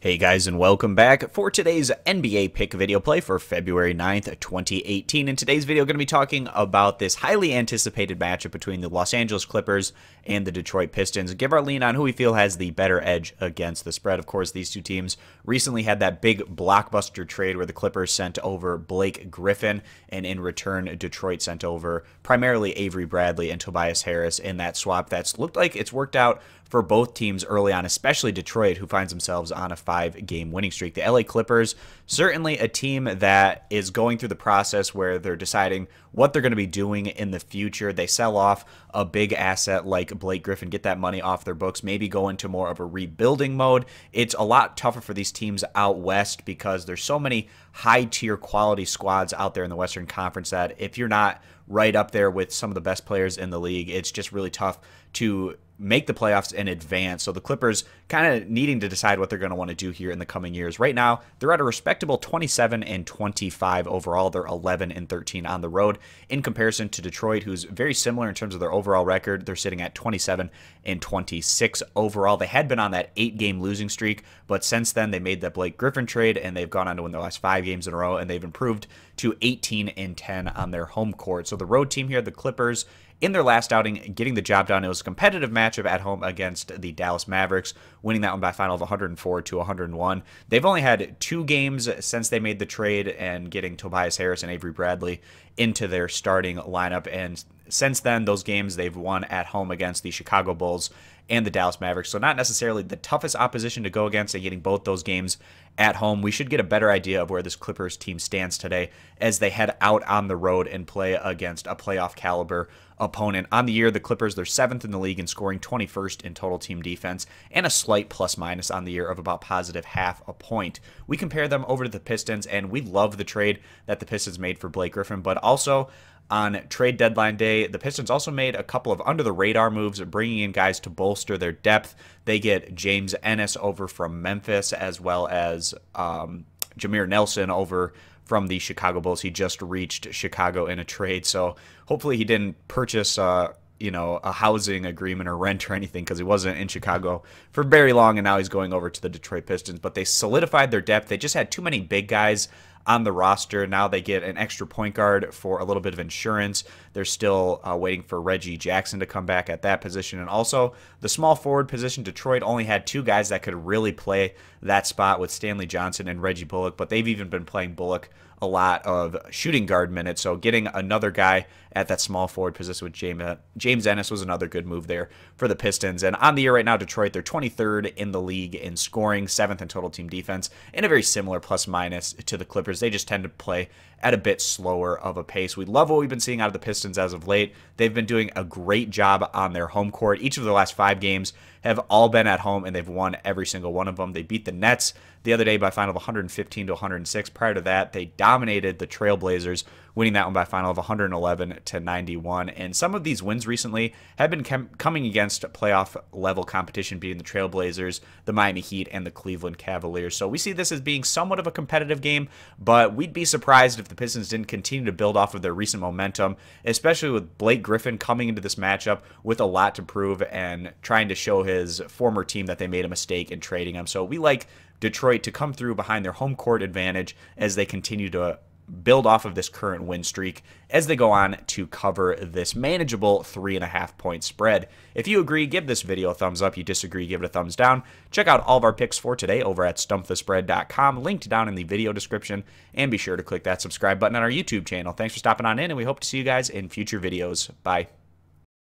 Hey guys, and welcome back for today's NBA pick video play for February 9th, 2018. In today's video, I'm going to be talking about this highly anticipated matchup between the Los Angeles Clippers and the Detroit Pistons. Give our lean on who we feel has the better edge against the spread. Of course, these two teams recently had that big blockbuster trade where the Clippers sent over Blake Griffin, and in return, Detroit sent over primarily Avery Bradley and Tobias Harris in that swap. That's looked like it's worked out for both teams early on, especially Detroit, who finds themselves on a 5-game winning streak. The LA Clippers, certainly a team that is going through the process where they're deciding what they're going to be doing in the future. They sell off a big asset like Blake Griffin, get that money off their books, maybe go into more of a rebuilding mode. It's a lot tougher for these teams out west because there's so many high-tier quality squads out there in the Western Conference that if you're not right up there with some of the best players in the league, it's just really tough to make the playoffs in advance. So the Clippers kind of needing to decide what they're going to want to do here in the coming years. Right now, they're at a respectable 27-25 overall. They're 11-13 on the road in comparison to Detroit, who's very similar in terms of their overall record. They're sitting at 27-26 overall. They had been on that 8-game losing streak, but since then they made that Blake Griffin trade and they've gone on to win their last 5 games in a row, and they've improved to 18-10 on their home court. So the road team here, the Clippers, in their last outing, getting the job done. It was a competitive matchup at home against the Dallas Mavericks, winning that one by a final of 104-101. They've only had 2 games since they made the trade and getting Tobias Harris and Avery Bradley into their starting lineup. And since then, those games they've won at home against the Chicago Bulls and the Dallas Mavericks. So not necessarily the toughest opposition to go against, and getting both those games at home. We should get a better idea of where this Clippers team stands today as they head out on the road and play against a playoff caliber opponent. On the year, the Clippers, they're 7th in the league in scoring, 21st in total team defense, and a slight plus-minus on the year of about positive half a point. We compare them over to the Pistons, and we love the trade that the Pistons made for Blake Griffin, but also on trade deadline day, the Pistons also made a couple of under-the-radar moves, bringing in guys to bolster their depth. They get James Ennis over from Memphis, as well as Jameer Nelson over from the Chicago Bulls. He just reached Chicago in a trade, so hopefully he didn't purchase a housing agreement or rent or anything, because he wasn't in Chicago for very long, and now he's going over to the Detroit Pistons. But they solidified their depth. They just had too many big guys on the roster. Now they get an extra point guard for a little bit of insurance. They're still waiting for Reggie Jackson to come back at that position. And also the small forward position, Detroit only had 2 guys that could really play that spot with Stanley Johnson and Reggie Bullock, but they've even been playing Bullock a lot of shooting guard minutes. So getting another guy at that small forward position with James Ennis was another good move there for the Pistons. And on the year right now, Detroit, they're 23rd in the league in scoring, 7th in total team defense, and a very similar plus-minus to the Clippers. They just tend to play at a bit slower of a pace. We love what we've been seeing out of the Pistons as of late. They've been doing a great job on their home court. Each of the last 5 games have all been at home, and they've won every single one of them. They beat the Nets the other day by a final of 115-106. Prior to that, they dominated the Trailblazers, winning that one by a final of 111-91. And some of these wins recently have been coming against playoff-level competition, being the Trailblazers, the Miami Heat, and the Cleveland Cavaliers. So we see this as being somewhat of a competitive game, but we'd be surprised if the Pistons didn't continue to build off of their recent momentum, especially with Blake Griffin coming into this matchup with a lot to prove and trying to show his former team that they made a mistake in trading him. So we like Detroit to come through behind their home court advantage as they continue to build off of this current win streak as they go on to cover this manageable 3.5-point spread. If you agree, give this video a thumbs up. You disagree, give it a thumbs down. Check out all of our picks for today over at stumpthespread.com, linked down in the video description, and be sure to click that subscribe button on our YouTube channel. Thanks for stopping on in, and we hope to see you guys in future videos. Bye.